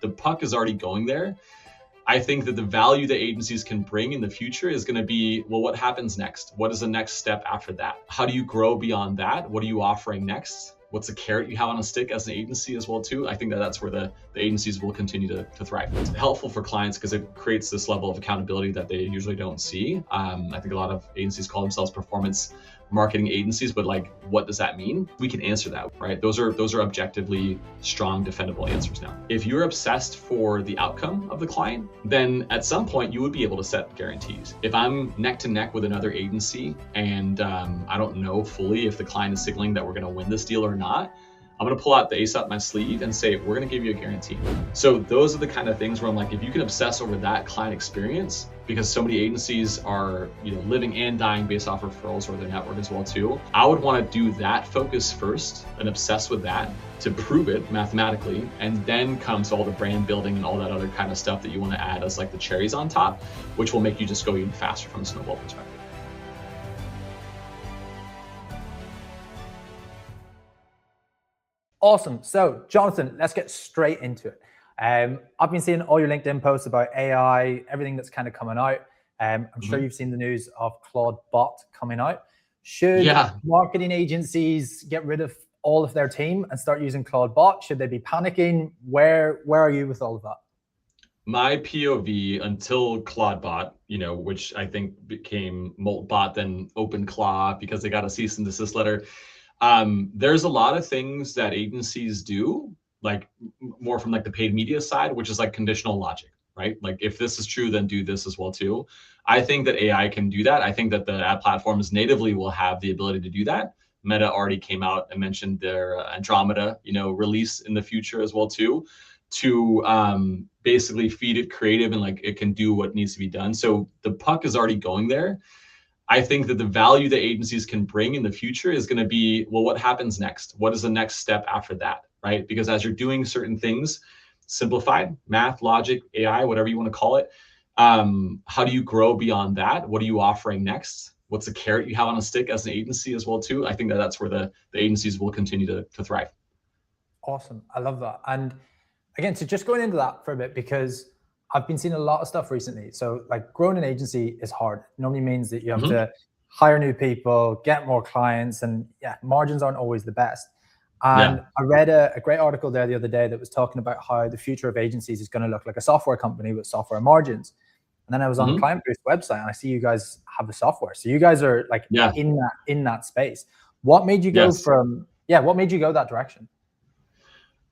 the puck is already going there. I think that the value that agencies can bring in the future is going to be, well, what happens next? What is the next step after that? How do you grow beyond that? What are you offering next? What's the carrot you have on a stick as an agency as well too? I think that that's where the agencies will continue to thrive. It's helpful for clients because it creates this level of accountability that they usually don't see. I think a lot of agencies call themselves performance marketing agencies, but like, what does that mean? We can answer that, right? Those are objectively strong, defendable answers now. If you're obsessed for the outcome of the client, then at some point you would be able to set guarantees. If I'm neck to neck with another agency and I don't know fully if the client is signaling that we're going to win this deal or not, I'm going to pull out the ace up my sleeve and say, we're going to give you a guarantee. So those are the kind of things where I'm like, if you can obsess over that client experience, because so many agencies are, living and dying based off referrals or their network as well too, I would want to do that focus first and obsess with that to prove it mathematically. And then comes all the brand building and all that other kind of stuff that you want to add as like the cherries on top, which will make you just go even faster from a snowball perspective. Awesome. So Jonathan, let's get straight into it. I've been seeing all your LinkedIn posts about AI, everything that's kind of coming out. I'm sure you've seen the news of Claude Bot coming out. Should marketing agencies get rid of all of their team and start using Claude Bot? Should they be panicking? Where are you with all of that? My POV until Claude Bot, which I think became Moltbot, then OpenClaw because they got a cease and desist letter. There's a lot of things that agencies do, like more from like the paid media side, which is like conditional logic, right? Like if this is true, then do this as well too. I think that AI can do that. I think that the ad platforms natively will have the ability to do that. Meta already came out and mentioned their Andromeda, release in the future as well too, to basically feed it creative and like it can do what needs to be done. So the puck is already going there. I think that the value that agencies can bring in the future is going to be, well, what happens next? What is the next step after that, right? Because as you're doing certain things, simplified, math, logic, AI, whatever you want to call it, how do you grow beyond that? What are you offering next? What's the carrot you have on a stick as an agency as well too? I think that that's where the agencies will continue to thrive. Awesome. I love that. And again, so just going into that for a bit, because I've been seeing a lot of stuff recently. So like growing an agency is hard. It normally means that you have to hire new people, get more clients, and margins aren't always the best. And I read a great article there the other day that was talking about how the future of agencies is going to look like a software company with software margins. And then I was on Klientboost website and I see you guys have the software. So you guys are like in that space. What made you go what made you go that direction?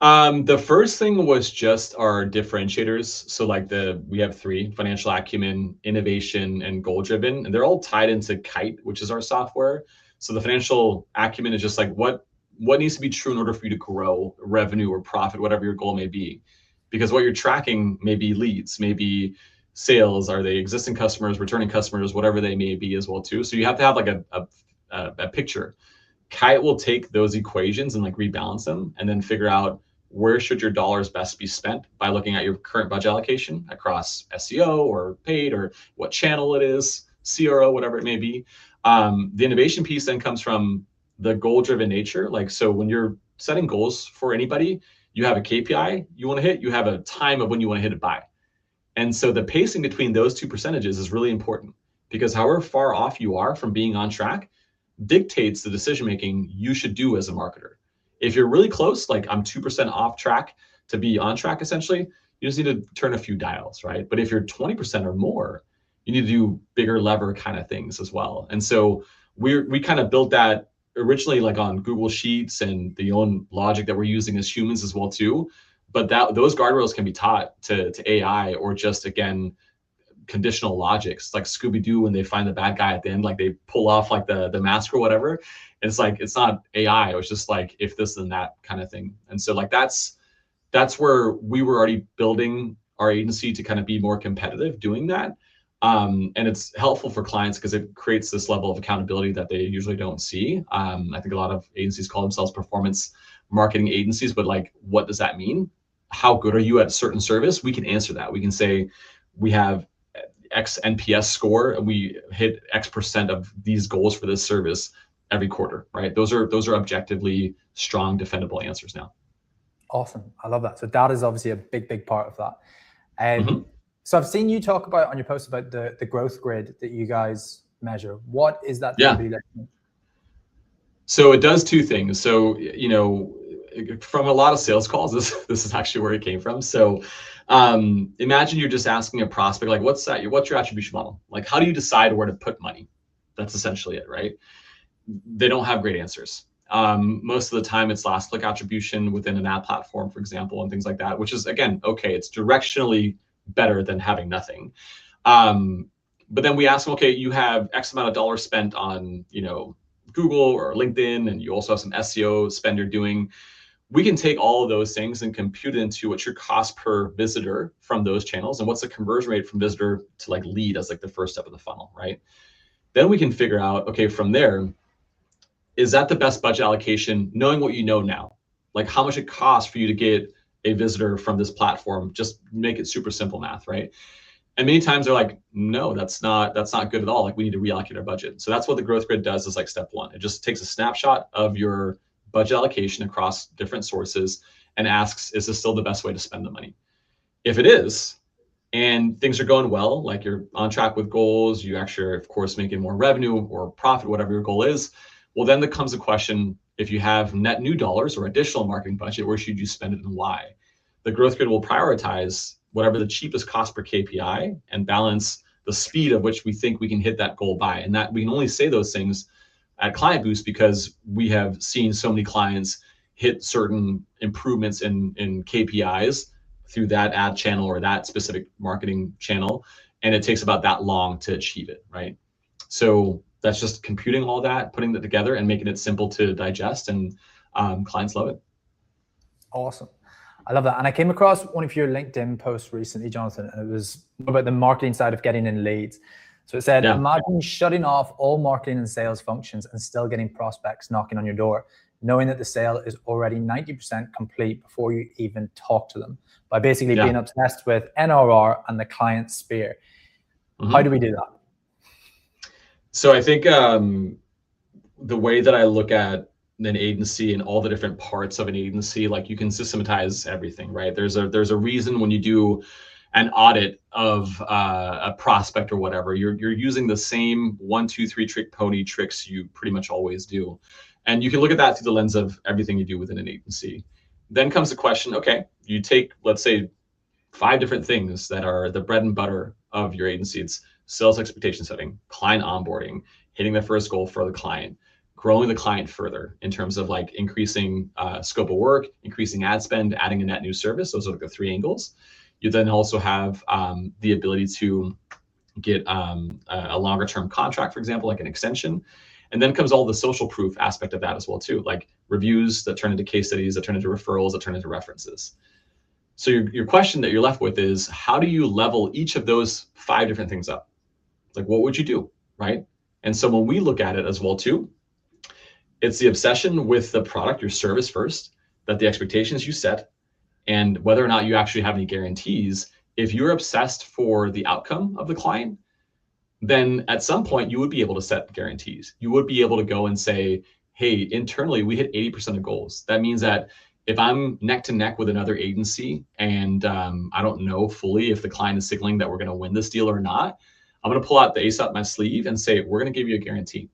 The first thing was just our differentiators. So like we have 3: financial acumen, innovation, and goal driven, and they're all tied into Kite, which is our software. So the financial acumen is just like what needs to be true in order for you to grow revenue or profit, whatever your goal may be. Because what you're tracking may be leads, maybe sales, are they existing customers, returning customers, whatever they may be as well too. So you have to have like a picture. Kite will take those equations and like rebalance them and then figure out where should your dollars best be spent by looking at your current budget allocation across SEO or paid or what channel it is, CRO, whatever it may be. The innovation piece then comes from the goal-driven nature. Like, so when you're setting goals for anybody, you have a KPI you want to hit, you have a time of when you want to hit it by. And so the pacing between those two percentages is really important because however far off you are from being on track dictates the decision-making you should do as a marketer. If you're really close, like I'm 2% off track to be on track, essentially, you just need to turn a few dials, right? But if you're 20% or more, you need to do bigger lever kind of things as well. And so we kind of built that originally like on Google Sheets and the own logic that we're using as humans as well too. But those guardrails can be taught to AI or just, again, conditional logics like Scooby-Doo when they find the bad guy at the end, like they pull off like the mask or whatever. It's like, it's not AI. It was just like, if this and that kind of thing. And so like, that's where we were already building our agency to kind of be more competitive doing that. And it's helpful for clients because it creates this level of accountability that they usually don't see. I think a lot of agencies call themselves performance marketing agencies, but like, what does that mean? How good are you at a certain service? We can answer that. We can say we have X NPS score and we hit X% of these goals for this service every quarter, right? Those are objectively strong, defendable answers now. Awesome. I love that. So data is obviously a big part of that. So I've seen you talk about on your post about the growth grid that you guys measure. What is that typically like? So it does two things. So, from a lot of sales calls, this is actually where it came from. So imagine you're just asking a prospect, like, what's your attribution model? Like, how do you decide where to put money? That's essentially it, right? They don't have great answers. Most of the time it's last click attribution within an ad platform, for example, and things like that, which is, again, okay, it's directionally better than having nothing. But then we ask them, okay, you have X amount of dollars spent on, Google or LinkedIn, and you also have some SEO spend you're doing. We can take all of those things and compute it into what's your cost per visitor from those channels and what's the conversion rate from visitor to like lead as like the first step of the funnel, right? Then we can figure out, okay, from there, is that the best budget allocation, knowing what you know now? Like how much it costs for you to get a visitor from this platform, just make it super simple math, right? And many times they're like, no, that's not good at all. Like we need to reallocate our budget. So that's what the growth grid does, is like step one. It just takes a snapshot of your budget allocation across different sources and asks, is this still the best way to spend the money? If it is, and things are going well, like you're on track with goals, you actually are, of course, making more revenue or profit, whatever your goal is, well, then there comes a question, if you have net new dollars or additional marketing budget, where should you spend it and why? The growth grid will prioritize whatever the cheapest cost per KPI and balance the speed of which we think we can hit that goal by. And that we can only say those things at Klientboost because we have seen so many clients hit certain improvements in KPIs through that ad channel or that specific marketing channel. And it takes about that long to achieve it, right? So that's just computing all that, putting it together and making it simple to digest, and clients love it. Awesome. I love that. And I came across one of your LinkedIn posts recently, Jonathan, and it was about the marketing side of getting in leads. So it said, imagine shutting off all marketing and sales functions and still getting prospects knocking on your door, knowing that the sale is already 90% complete before you even talk to them, by basically being obsessed with NRR and the client sphere. How do we do that? So I think the way that I look at an agency and all the different parts of an agency, like you can systematize everything, right? There's a reason when you do an audit of a prospect or whatever, you're using the same 1, 2, 3 trick pony tricks you pretty much always do. And you can look at that through the lens of everything you do within an agency. Then comes the question, okay, you take, let's say, 5 different things that are the bread and butter of your agency. It's sales expectation setting, client onboarding, hitting the first goal for the client, growing the client further in terms of like increasing scope of work, increasing ad spend, adding a net new service. Those are like the 3 angles. You then also have the ability to get a longer term contract, for example, like an extension. And then comes all the social proof aspect of that as well too, like reviews that turn into case studies, that turn into referrals, that turn into references. So your question that you're left with is, how do you level each of those 5 different things up? Like, what would you do, right? And so when we look at it as well too, it's the obsession with the product, your service first, that the expectations you set, and whether or not you actually have any guarantees. If you're obsessed for the outcome of the client, then at some point you would be able to set guarantees. You would be able to go and say, hey, internally we hit 80% of goals. That means that if I'm neck to neck with another agency and I don't know fully if the client is signaling that we're going to win this deal or not, I'm going to pull out the ace up my sleeve and say, we're going to give you a guarantee.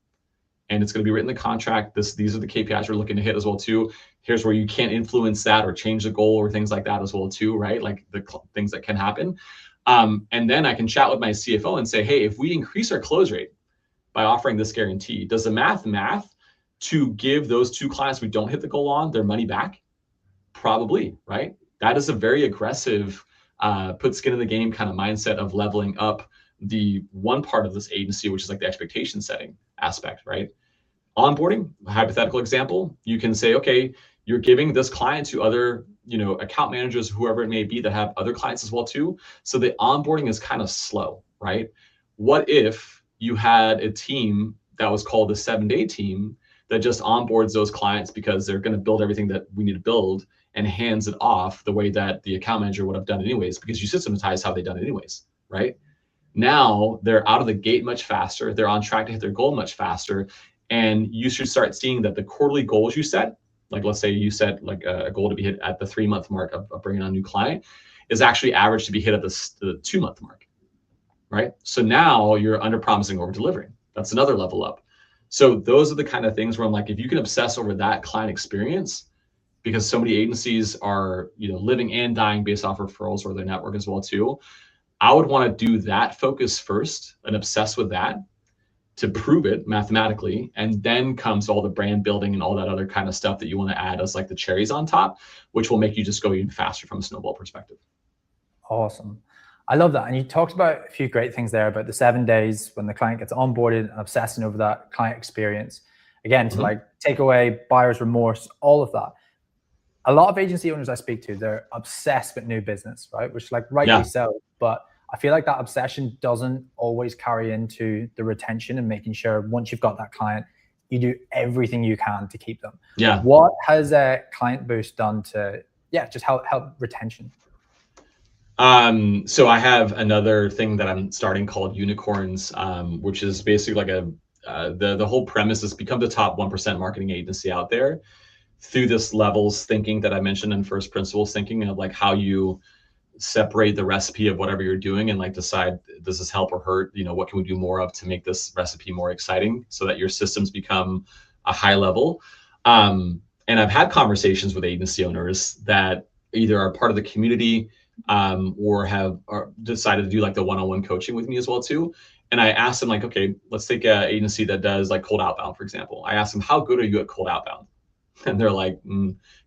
And it's going to be written in the contract. These are the KPIs we're looking to hit as well too. Here's where you can't influence that or change the goal or things like that as well too, right? Like the things that can happen. And then I can chat with my CFO and say, hey, if we increase our close rate by offering this guarantee, does the math to give those 2 clients we don't hit the goal on their money back? Probably, right? That is a very aggressive, put skin in the game kind of mindset of leveling up the one part of this agency, which is like the expectation setting aspect, right? Onboarding, hypothetical example, you can say, okay, you're giving this client to other, account managers, whoever it may be, that have other clients as well too. So the onboarding is kind of slow, right? What if you had a team that was called the 7-day team that just onboards those clients because they're going to build everything that we need to build and hands it off the way that the account manager would have done it anyways, because you systematize how they done it anyways, right? Now they're out of the gate much faster. They're on track to hit their goal much faster. And you should start seeing that the quarterly goals you set like let's say you set like a goal to be hit at the 3-month mark of bringing on a new client, is actually average to be hit at the 2-month mark, right? So now you're under promising, over delivering. That's another level up. So those are the kind of things where I'm like, if you can obsess over that client experience, because so many agencies are, living and dying based off referrals or their network as well too. I would want to do that focus first and obsess with that to prove it mathematically. And then comes all the brand building and all that other kind of stuff that you want to add as like the cherries on top, which will make you just go even faster from a snowball perspective. Awesome. I love that. And you talked about a few great things there about the 7 days when the client gets onboarded and obsessing over that client experience. Again, to like take away buyer's remorse, all of that. A lot of agency owners I speak to, they're obsessed with new business, right? Which like rightly so, but I feel like that obsession doesn't always carry into the retention and making sure once you've got that client, you do everything you can to keep them. Yeah. What has Klientboost done to, just help retention? So I have another thing that I'm starting called Unicorns, which is basically like the whole premise is become the top 1% marketing agency out there through this levels thinking that I mentioned and first principles thinking of like how you separate the recipe of whatever you're doing and like decide, does this help or hurt? What can we do more of to make this recipe more exciting so that your systems become a high level? And I've had conversations with agency owners that either are part of the community or have decided to do like the one-on-one coaching with me as well too. And I asked them like, okay, let's take an agency that does like cold outbound, for example. I asked them, how good are you at cold outbound? And they're like,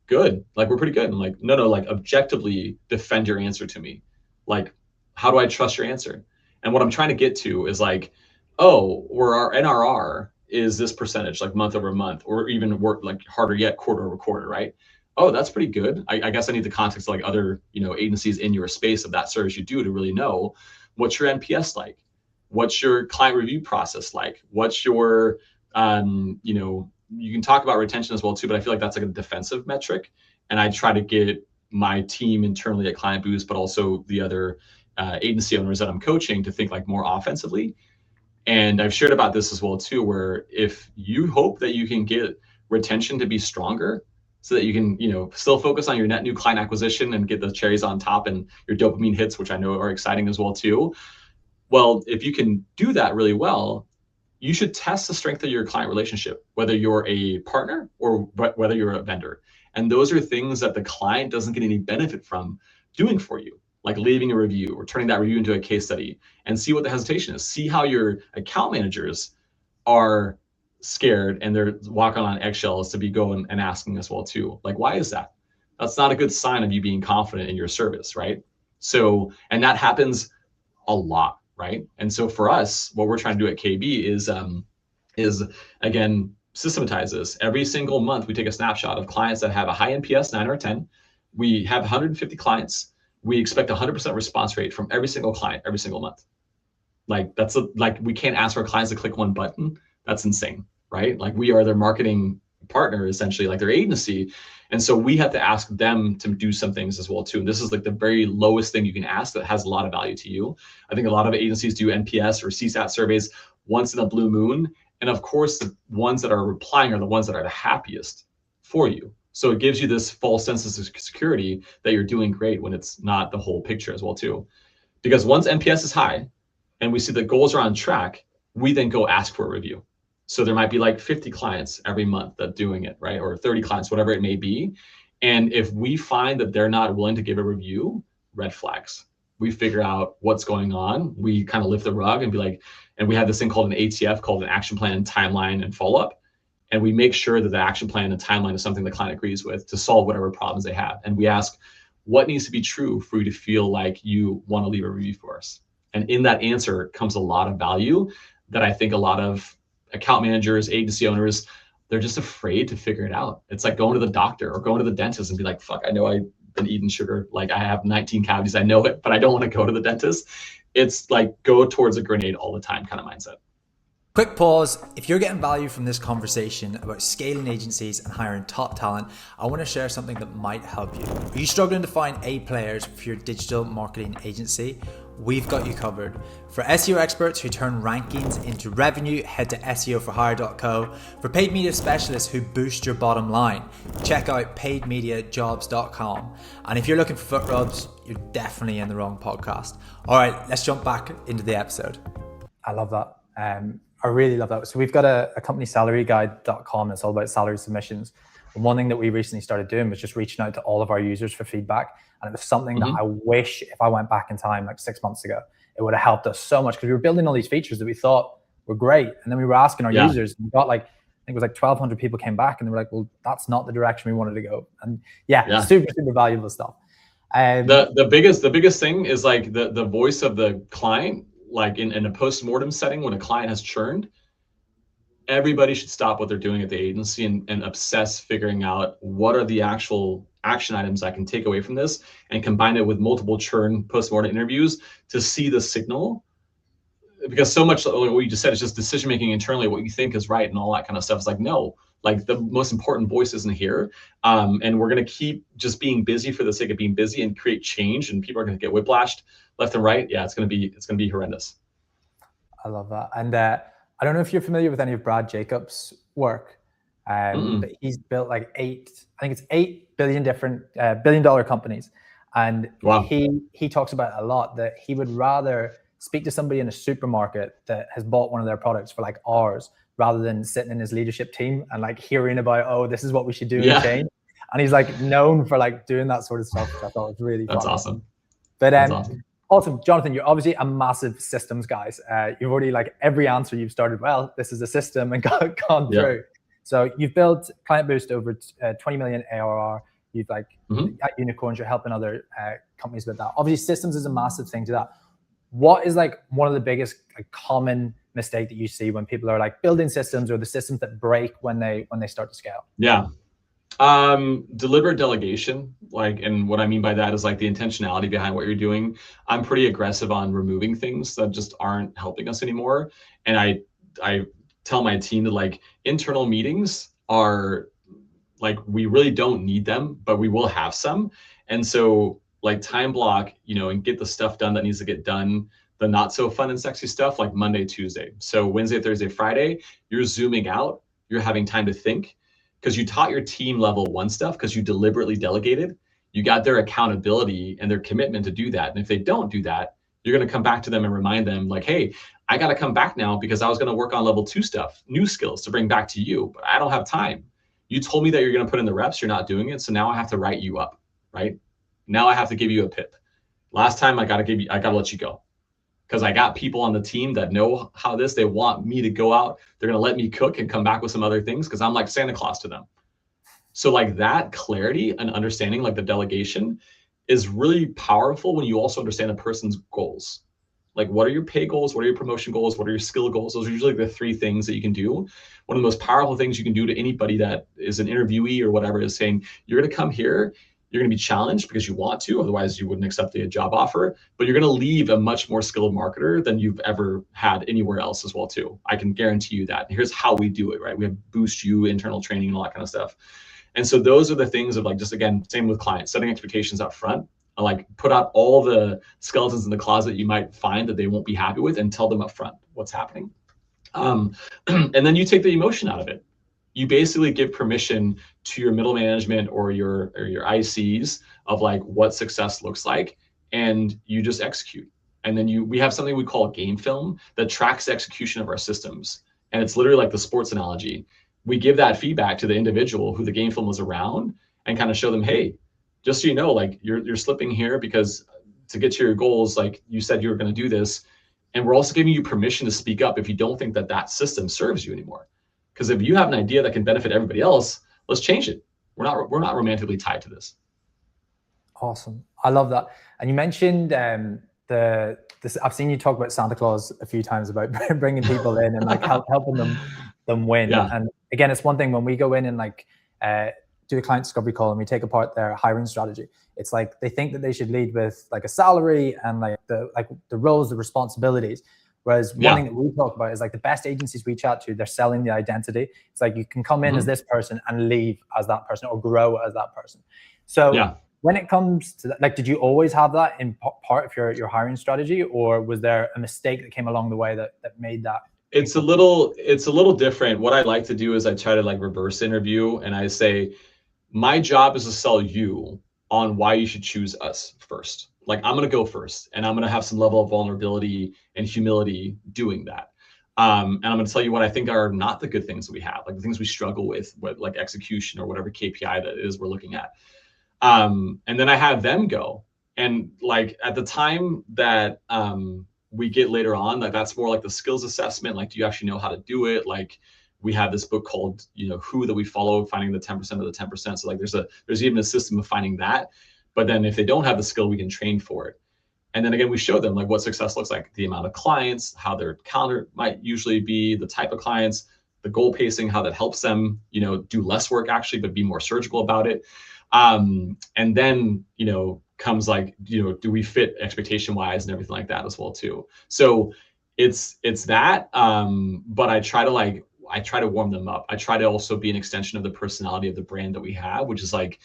good. Like, we're pretty good. I'm like, no, like objectively defend your answer to me. Like, how do I trust your answer? And what I'm trying to get to is like, oh, or our NRR is this percentage, like month over month, or even work like harder yet, quarter over quarter, right? Oh, that's pretty good. I guess I need the context of like other, agencies in your space of that service you do to really know what's your NPS like, what's your client review process like, what's your, you can talk about retention as well too, but I feel like that's like a defensive metric. And I try to get my team internally at Klientboost, but also the other agency owners that I'm coaching to think like more offensively. And I've shared about this as well too, where if you hope that you can get retention to be stronger so that you can, still focus on your net new client acquisition and get the cherries on top and your dopamine hits, which I know are exciting as well too. Well, if you can do that really well, you should test the strength of your client relationship, whether you're a partner or whether you're a vendor. And those are things that the client doesn't get any benefit from doing for you, like leaving a review or turning that review into a case study, and see what the hesitation is. See how your account managers are scared and they're walking on eggshells to be going and asking as well too. Like, why is that? That's not a good sign of you being confident in your service, right? So, and that happens a lot. Right. And so for us, what we're trying to do at KB is again, systematize this. Every single month, we take a snapshot of clients that have a high NPS, 9 or 10. We have 150 clients. We expect 100% response rate from every single client every single month. Like we can't ask our clients to click one button. That's insane, right? Like we are their marketing partner, essentially, like their agency. And so we have to ask them to do some things as well too. And this is like the very lowest thing you can ask that has a lot of value to you. I think a lot of agencies do NPS or CSAT surveys once in a blue moon. And of course, the ones that are replying are the ones that are the happiest for you. So it gives you this false sense of security that you're doing great when it's not the whole picture as well too. Because once NPS is high and we see the goals are on track, we then go ask for a review. So there might be like 50 clients every month that doing it, right? Or 30 clients, whatever it may be. And if we find that they're not willing to give a review, red flags. We figure out what's going on. We kind of lift the rug and be like, and we have this thing called an ATF, called an action plan, timeline, and follow-up. And we make sure that the action plan and timeline is something the client agrees with to solve whatever problems they have. And we ask, what needs to be true for you to feel like you want to leave a review for us? And in that answer comes a lot of value that I think a lot of account managers, agency owners, they're just afraid to figure it out. It's like going to the doctor or going to the dentist and be like, fuck, I know I've been eating sugar. Like I have 19 cavities, I know it, but I don't want to go to the dentist. It's like go towards a grenade all the time kind of mindset. Quick pause. If you're getting value from this conversation about scaling agencies and hiring top talent, I want to share something that might help you. Are you struggling to find A players for your digital marketing agency? we've got you covered. For SEO experts who turn rankings into revenue, head to SEOforhire.co. For paid media specialists who boost your bottom line, check out paidmediajobs.com. And if you're looking for foot rubs, you're definitely in the wrong podcast. All right, let's jump back into the episode. I love that. I really love that. So we've got a company, salaryguide.com. It's all about salary submissions. And one thing that we recently started doing was just reaching out to all of our users for feedback. And it was something that I wish, if I went back in time like 6 months ago, it would have helped us so much, because we were building all these features that we thought were great. And then we were asking our users, and we got like, I think it was like 1,200 people came back and they were like, well, that's not the direction we wanted to go. And super valuable stuff. The biggest thing is like the voice of the client, like in a post-mortem setting, when a client has churned, everybody should stop what they're doing at the agency and obsess figuring out what are the actual action items I can take away from this, and combine it with multiple churn post-mortem interviews to see the signal. Because so much what you just said is just decision-making internally, what you think is right and all that kind of stuff. It's like, no, like the most important voice isn't here. And we're going to keep just being busy for the sake of being busy and create change, and people are going to get whiplashed left and right. Yeah, it's going to be horrendous. I love that. And I don't know if you're familiar with any of Brad Jacobs' work, but he's built like I think it's 8 billion different $1 billion companies. And he talks about a lot that he would rather speak to somebody in a supermarket that has bought one of their products for like hours, rather than sitting in his leadership team and like hearing about, oh, this is what we should do and change. And he's like known for like doing that sort of stuff, which I thought was really fun. That's awesome. But awesome. Jonathan, you're obviously a massive systems guy. You've already, like every answer you've started, well, this is a system, and gone through. So you've built Klientboost over 20 million ARR. You've like at Unicorns, you're helping other companies with that. Obviously systems is a massive thing to that. What is like one of the biggest like common mistake that you see when people are like building systems, or the systems that break when they start to scale? Deliberate delegation. Like, and what I mean by that is like the intentionality behind what you're doing. I'm pretty aggressive on removing things that just aren't helping us anymore. And I tell my team that like internal meetings are like, we really don't need them, but we will have some. And so like time block, and get the stuff done that needs to get done. The not so fun and sexy stuff like Monday, Tuesday. So Wednesday, Thursday, Friday, you're zooming out, you're having time to think, because you taught your team level one stuff, because you deliberately delegated, you got their accountability and their commitment to do that. And if they don't do that, you're going to come back to them and remind them like, hey, I got to come back now because I was going to work on level 2 stuff, new skills to bring back to you, but I don't have time. You told me that you're going to put in the reps, you're not doing it. So now I have to write you up, right? Now I have to give you a pip. Last time I got to let you go, because I got people on the team that know how they want me to go out. They're going to let me cook and come back with some other things, because I'm like Santa Claus to them. So like that clarity and understanding, like the delegation, is really powerful when you also understand a person's goals. Like, what are your pay goals? What are your promotion goals? What are your skill goals? Those are usually the 3 things that you can do. One of the most powerful things you can do to anybody that is an interviewee or whatever is saying, you're going to come here, you're going to be challenged because you want to, otherwise you wouldn't accept a job offer, but you're going to leave a much more skilled marketer than you've ever had anywhere else as well too. I can guarantee you that. And here's how we do it, right? We have Boost You, internal training, and all that kind of stuff. And so those are the things of like, just again, same with clients, setting expectations up front, and like put out all the skeletons in the closet you might find that they won't be happy with, and tell them up front what's happening. And then you take the emotion out of it. You basically give permission to your middle management or your ICs of like what success looks like, and you just execute. And then we have something we call game film that tracks the execution of our systems. And it's literally like the sports analogy. We give that feedback to the individual who the game film was around, and kind of show them, hey, just so you know, like you're slipping here because to get to your goals, like you said you were going to do this. And we're also giving you permission to speak up if you don't think that system serves you anymore. Because if you have an idea that can benefit everybody else, let's change it. We're not romantically tied to this. Awesome. I love that. And you mentioned I've seen you talk about Santa Claus a few times, about bringing people in and like helping them win. Yeah. And again, it's one thing when we go in and like do a client discovery call and we take apart their hiring strategy. It's like they think that they should lead with like a salary and like the roles, the responsibilities. Whereas one thing that we talk about is like the best agencies we chat to, they're selling the identity. It's like you can come in as this person and leave as that person, or grow as that person. So when it comes to that, like, did you always have that in part of your hiring strategy, or was there a mistake that came along the way that made that? It's a little different. What I like to do is I try to like reverse interview, and I say, my job is to sell you on why you should choose us first. Like, I'm going to go first, and I'm going to have some level of vulnerability and humility doing that. And I'm going to tell you what I think are not the good things that we have, like the things we struggle with like execution or whatever KPI that is we're looking at. And then I have them go. And like at the time that we get later on, like that's more like the skills assessment. Like, do you actually know how to do it? Like, we have this book called, Who, that we follow, finding the 10% of the 10%. So like there's even a system of finding that. But then if they don't have the skill, we can train for it. And then again, we show them like what success looks like, the amount of clients, how their calendar might usually be, the type of clients, the goal pacing, how that helps them, do less work actually, but be more surgical about it. And then, comes like, do we fit expectation wise and everything like that as well too. So it's that, but I try to warm them up. I try to also be an extension of the personality of the brand that we have, which is like,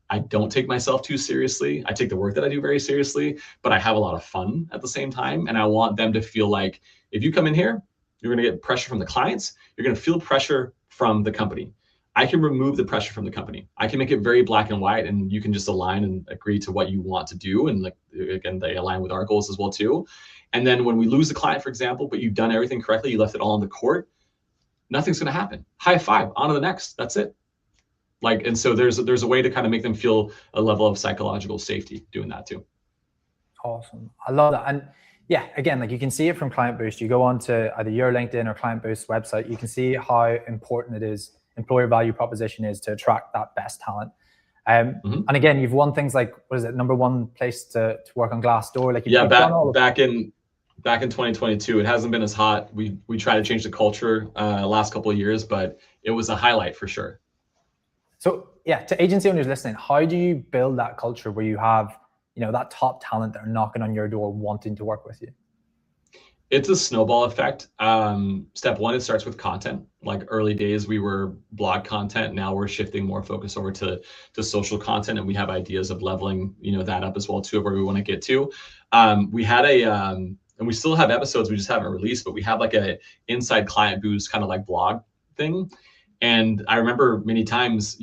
I don't take myself too seriously. I take the work that I do very seriously, but I have a lot of fun at the same time. And I want them to feel like if you come in here, you're going to get pressure from the clients. You're going to feel pressure from the company. I can remove the pressure from the company. I can make it very black and white, and you can just align and agree to what you want to do. And like, again, they align with our goals as well too. And then when we lose a client, for example, but you've done everything correctly, you left it all on the court, nothing's going to happen. High five, on to the next. That's it. Like, and so there's a way to kind of make them feel a level of psychological safety doing that too. Awesome. I love that. And yeah, again, like you can see it from Klientboost. You go on to either your LinkedIn or Klientboost's website, you can see how important it is, employer value proposition is to attract that best talent. And again, you've won things like, what is it, #1 place to work on Glassdoor? Like, yeah, back in 2022, it hasn't been as hot. We try to change the culture last couple of years, but it was a highlight for sure. So yeah, to agency owners listening, how do you build that culture where you have, that top talent that are knocking on your door wanting to work with you? It's a snowball effect. Step one, it starts with content. Like early days, we were blog content. Now we're shifting more focus over to social content, and we have ideas of leveling, that up as well too, where we want to get to. We had and we still have episodes we just haven't released, but we have like a inside Klientboost kind of like blog thing. And I remember many times,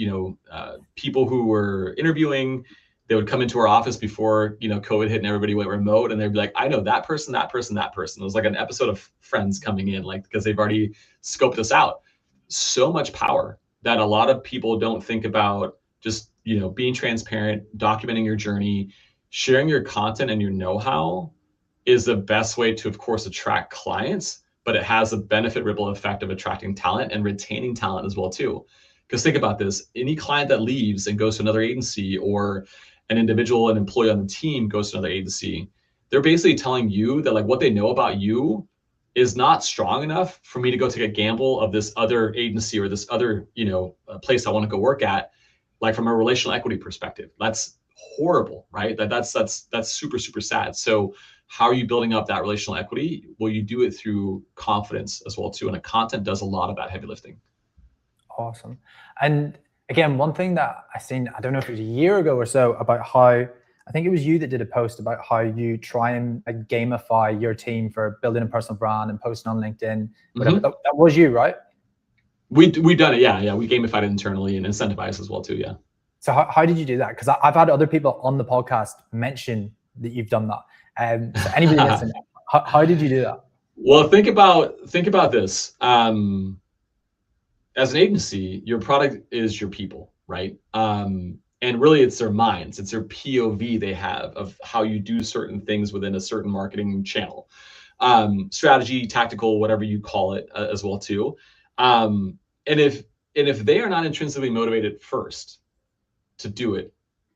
people who were interviewing, they would come into our office before, COVID hit and everybody went remote, and they'd be like, I know that person, that person, that person. It was like an episode of Friends coming in, like, because they've already scoped us out. So much power that a lot of people don't think about. Just, being transparent, documenting your journey, sharing your content and your know-how is the best way to, of course, attract clients, but it has a benefit ripple effect of attracting talent and retaining talent as well too. Because think about this, any client that leaves and goes to another agency, or an individual, an employee on the team goes to another agency, they're basically telling you that like what they know about you is not strong enough for me to go take a gamble of this other agency or this other, place I want to go work at. Like from a relational equity perspective, that's horrible, right? That's super, super sad. So how are you building up that relational equity? Well, you do it through confidence as well too. And the content does a lot of that heavy lifting. Awesome. And again, one thing that I seen, I don't know if it was a year ago or so, about how, I think it was you that did a post about how you try and gamify your team for building a personal brand and posting on LinkedIn, whatever. That was you, right? We done it. Yeah. We gamified it internally and incentivized as well too. Yeah. So how did you do that? Because I've had other people on the podcast mention that you've done that. So anybody listening, how did you do that? Well, think about this. As an agency, your product is your people, right? And really it's their minds, it's their POV they have of how you do certain things within a certain marketing channel, strategy, tactical, whatever you call it, as well too. And if they are not intrinsically motivated first to do it,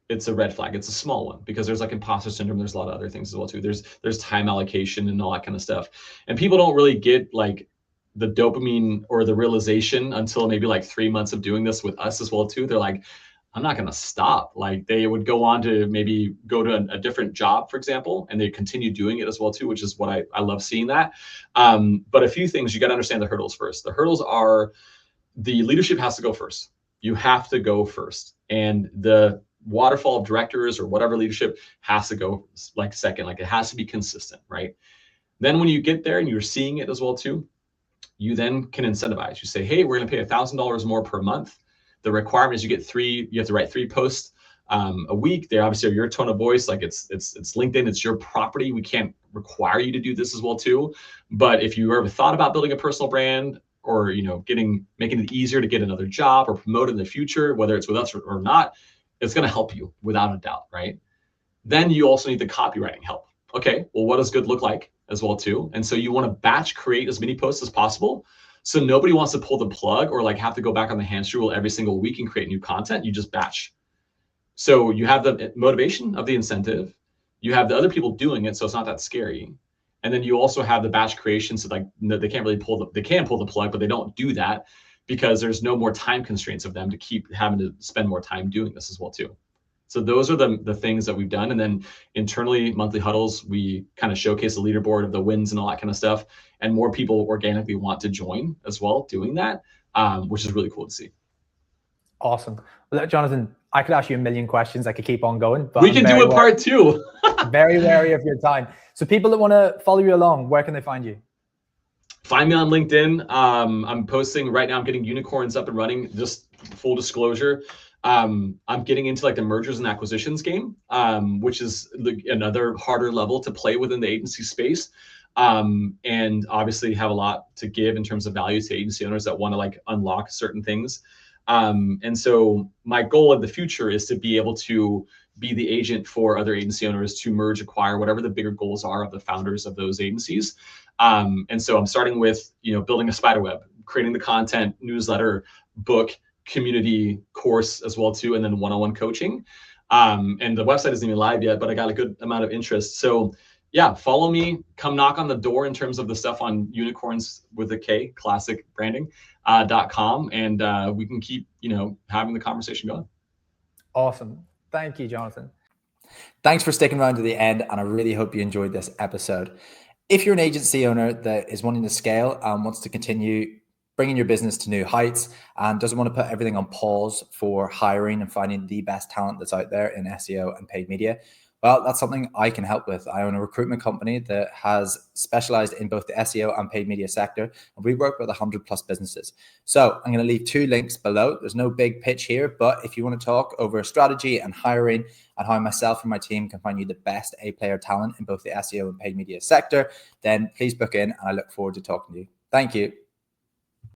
it's a red flag. It's a small one, because there's like imposter syndrome. There's a lot of other things as well too. There's time allocation and all that kind of stuff. And people don't really get like the dopamine or the realization until maybe like 3 months of doing this with us as well too. They're like, I'm not going to stop. Like they would go on to maybe go to a different job, for example, and they continue doing it as well too, which is what I love seeing that. But a few things, you got to understand the hurdles first. The hurdles are, the leadership has to go first. You have to go first. And the waterfall of directors or whatever leadership has to go like second. Like it has to be consistent, right? Then when you get there and you're seeing it as well too, you then can incentivize. You say, hey, we're going to pay $1,000 more per month. The requirement is you have to write 3 posts a week. They obviously are your tone of voice. Like it's LinkedIn, it's your property. We can't require you to do this as well too. But if you ever thought about building a personal brand, or making it easier to get another job or promote in the future, whether it's with us or not, it's going to help you without a doubt, right? Then you also need the copywriting help. Okay, well, what does good look like as well too? And so you want to batch create as many posts as possible. So nobody wants to pull the plug or like have to go back on the hamster wheel every single week and create new content. You just batch. So you have the motivation of the incentive. You have the other people doing it, so it's not that scary. And then you also have the batch creation. So like they can't really they can pull the plug, but they don't do that because there's no more time constraints of them to keep having to spend more time doing this as well too. So those are the things that we've done. And then internally, monthly huddles, we kind of showcase the leaderboard of the wins and all that kind of stuff. And more people organically want to join as well doing that, which is really cool to see. Awesome. Well, Jonathan, I could ask you a million questions. I could keep on going, but we can do a part 2. Very wary of your time. So people that want to follow you along, where can they find you? Find me on LinkedIn. I'm posting right now. I'm getting unicorns up and running. Just full disclosure. I'm getting into like the mergers and acquisitions game, which is another harder level to play within the agency space. And obviously have a lot to give in terms of value to agency owners that want to like unlock certain things. And so my goal in the future is to be able to be the agent for other agency owners to merge, acquire, whatever the bigger goals are of the founders of those agencies. And so I'm starting with, building a spider web, creating the content, newsletter, book, community, course as well too, and then one-on-one coaching. And the website isn't even live yet, but I got a good amount of interest. So yeah, follow me, come knock on the door in terms of the stuff on unicorns with a K, classic branding.com. And we can keep, having the conversation going. Awesome. Thank you, Jonathan. Thanks for sticking around to the end. And I really hope you enjoyed this episode. If you're an agency owner that is wanting to scale and wants to continue bringing your business to new heights and doesn't want to put everything on pause for hiring and finding the best talent that's out there in SEO and paid media, well, that's something I can help with. I own a recruitment company that has specialized in both the SEO and paid media sector, and we work with 100+ businesses. So I'm going to leave 2 links below. There's no big pitch here, but if you want to talk over strategy and hiring and how myself and my team can find you the best A-player talent in both the SEO and paid media sector, then please book in, and I look forward to talking to you. Thank you.